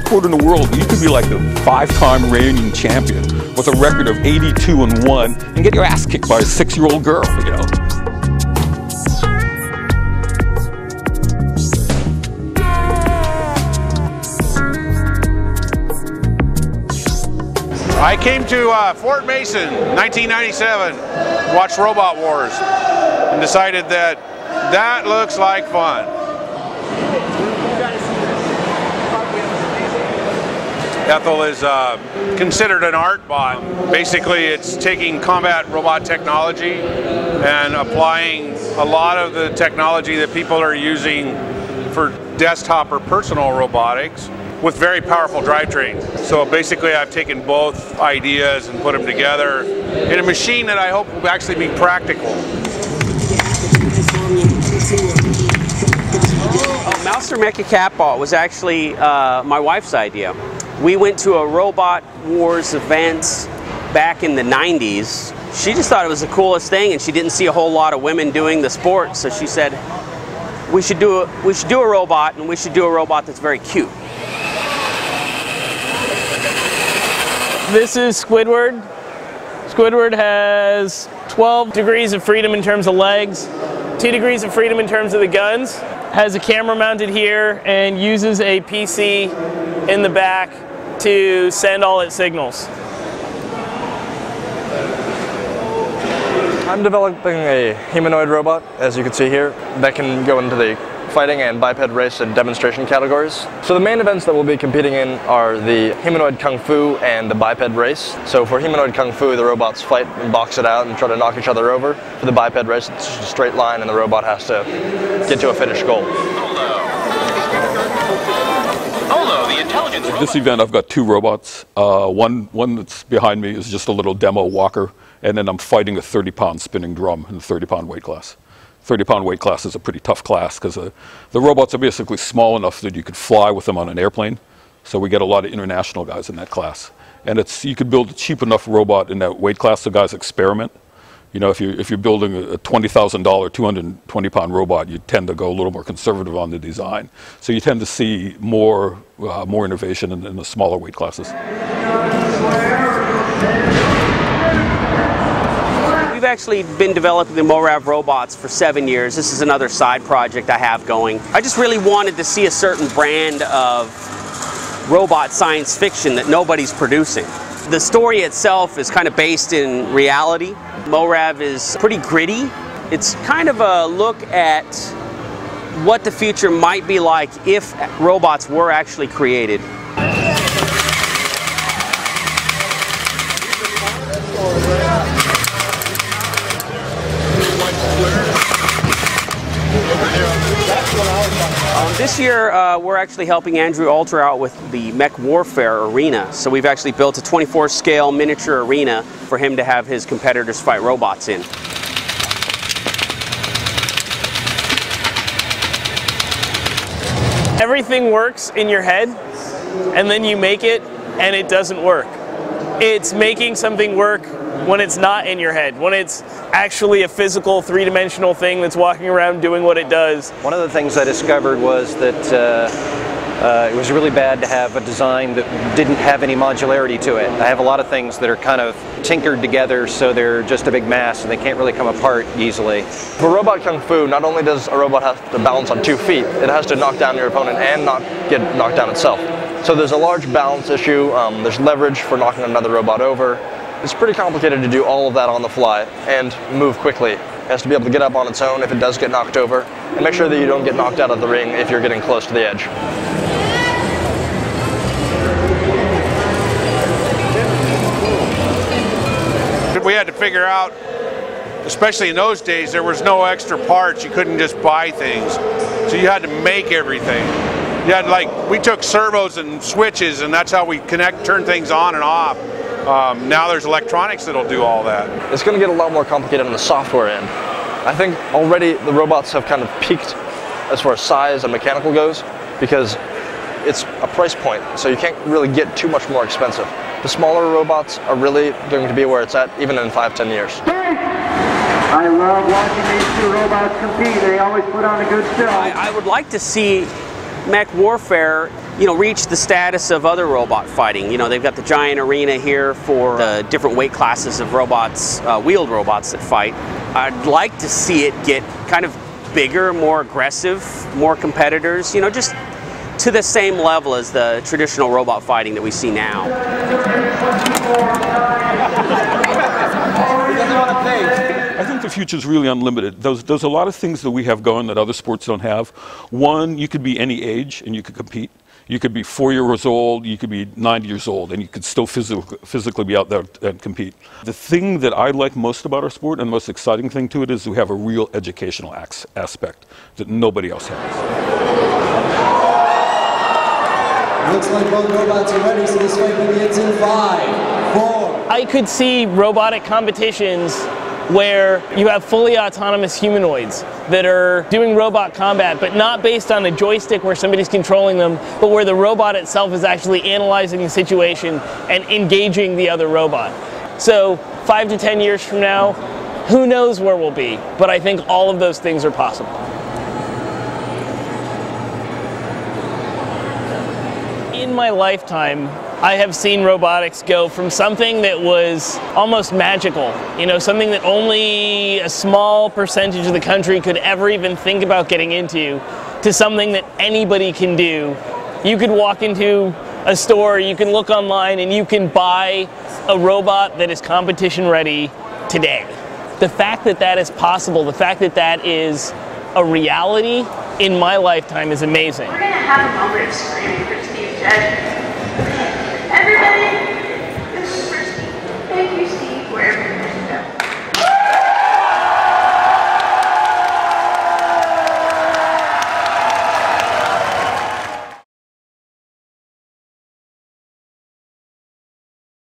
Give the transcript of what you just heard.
sport in the world. You could be like the 5-time reigning champion with a record of 82-1 and get your ass kicked by a 6-year-old girl, you know. I came to Fort Mason, 1997, watched Robot Wars, and decided that that looks like fun. Ethel is considered an art bot. Basically, it's taking combat robot technology and applying a lot of the technology that people are using for desktop or personal robotics with very powerful drivetrains. So basically I've taken both ideas and put them together in a machine that I hope will actually be practical. Mouser Mechacat bot was actually my wife's idea. We went to a Robot Wars event back in the 90s. She just thought it was the coolest thing, and she didn't see a whole lot of women doing the sport, so she said, we should do a robot, and we should do a robot that's very cute. This is Squidward. Squidward has 12 degrees of freedom in terms of legs, 2 degrees of freedom in terms of the guns, has a camera mounted here, and uses a PC in the back to send all its signals. I'm developing a humanoid robot, as you can see here, that can go into the fighting and biped race and demonstration categories. So the main events that we'll be competing in are the humanoid kung fu and the biped race. So for humanoid kung fu, the robots fight and box it out and try to knock each other over. For the biped race, it's just a straight line and the robot has to get to a finished goal. At this event, I've got 2 robots. One that's behind me is just a little demo walker, and then I'm fighting a 30-pound spinning drum in the 30-pound weight class. 30-pound weight class is a pretty tough class because the robots are basically small enough that you could fly with them on an airplane. So we get a lot of international guys in that class. And you could build a cheap enough robot in that weight class so guys experiment. You know, if you're building a $20,000, 220-pound robot, you tend to go a little more conservative on the design. So you tend to see more innovation in the smaller weight classes. We've actually been developing the MORAV robots for 7 years. This is another side project I have going. I just really wanted to see a certain brand of robot science fiction that nobody's producing. The story itself is kind of based in reality. MORAV is pretty gritty. It's kind of a look at what the future might be like if robots were actually created. This year, we're actually helping Andrew Alter out with the mech warfare arena. So we've actually built a 24-scale miniature arena for him to have his competitors fight robots in. Everything works in your head, and then you make it, and it doesn't work. It's making something work when it's not in your head, when it's actually a physical, three-dimensional thing that's walking around doing what it does. One of the things I discovered was that it was really bad to have a design that didn't have any modularity to it. I have a lot of things that are kind of tinkered together so they're just a big mass and they can't really come apart easily. For Robot Kung Fu, not only does a robot have to balance on 2 feet, it has to knock down your opponent and not get knocked down itself. So there's a large balance issue, there's leverage for knocking another robot over. It's pretty complicated to do all of that on the fly and move quickly. It has to be able to get up on its own if it does get knocked over, and make sure that you don't get knocked out of the ring if you're getting close to the edge. We had to figure out, especially in those days, there was no extra parts. You couldn't just buy things. So you had to make everything. You had, like, we took servos and switches, and that's how we turn things on and off. Now there's electronics that'll do all that. It's going to get a lot more complicated on the software end. I think already the robots have kind of peaked as far as size and mechanical goes, because it's a price point, so you can't really get too much more expensive. The smaller robots are really going to be where it's at, even in 5–10 years. I love watching these 2 robots compete. They always put on a good show. I would like to see mech warfare reach the status of other robot fighting. They've got the giant arena here for the different weight classes of robots, wheeled robots that fight. I'd like to see it get kind of bigger, more aggressive, more competitors, just to the same level as the traditional robot fighting that we see now. I think the future is really unlimited. There's a lot of things that we have going that other sports don't have. One, you could be any age and you could compete. You could be 4 years old, you could be 90 years old, and you could still physically be out there and compete. The thing that I like most about our sport, and the most exciting thing to it, is we have a real educational aspect that nobody else has. Looks like both robots are ready, so this fight begins in 5, 4. I could see robotic competitions where you have fully autonomous humanoids that are doing robot combat, but not based on a joystick where somebody's controlling them, but where the robot itself is actually analyzing the situation and engaging the other robot. So 5 to 10 years from now, who knows where we'll be, but I think all of those things are possible. In my lifetime, I have seen robotics go from something that was almost magical, something that only a small percentage of the country could ever even think about getting into, to something that anybody can do. You could walk into a store, you can look online, and you can buy a robot that is competition ready today. The fact that that is possible, the fact that that is a reality in my lifetime is amazing. We're going to have a moment of screaming for Steve Judge.